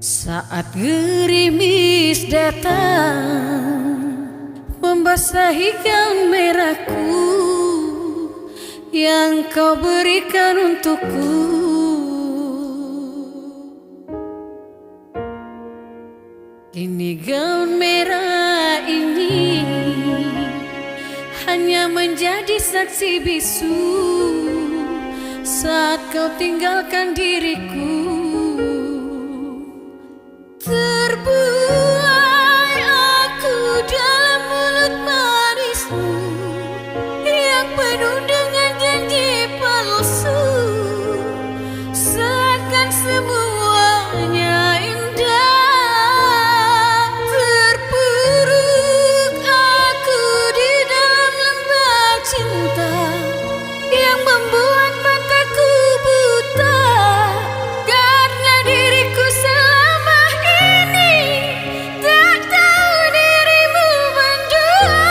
Saat gerimis datang membasahi gaun merahku yang kau berikan untukku, kini gaun merah ini hanya menjadi saksi bisu saat kau tinggalkan diriku. Terbuai aku dalam mulut manismu yang penuh dengan janji palsu, seakan semuanya indah. Terpuruk aku di dalam lembah cinta yang membuat mataku buta, karena diriku selama ini tak tahu dirimu mendua.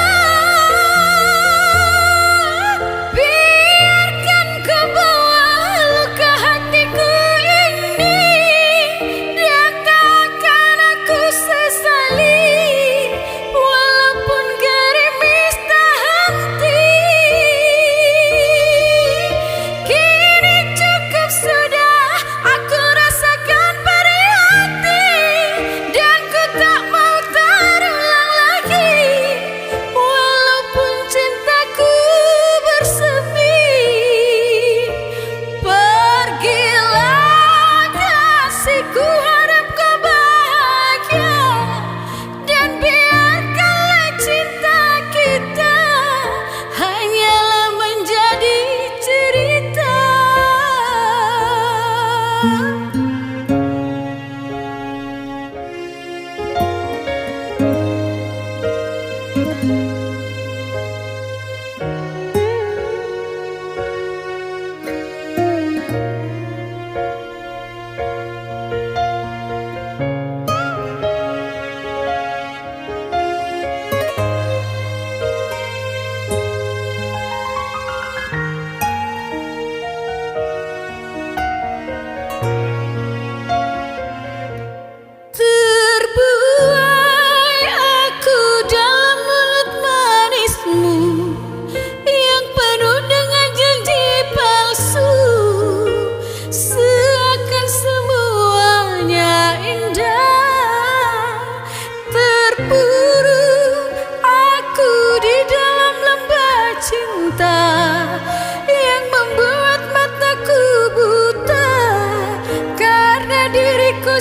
Biarkan kau bawa luka hatiku ini, dan takkan aku sesali walaupun gerimis tak henti. Kini cukup sudah aku rasakan perih hati, dan ku tak mau terulang lagi walaupun cintaku bersemi. Pergilah kasihku, harap kau bahagia, dan biarkanlah cinta kita hanyalah menjadi cerita. Terbuai aku dalam mulut manismu yang penuh dengan janji palsu, seakan semuanya indah. Terpuruk aku di dalam lembah cinta yang membuat mataku buta, karena diriku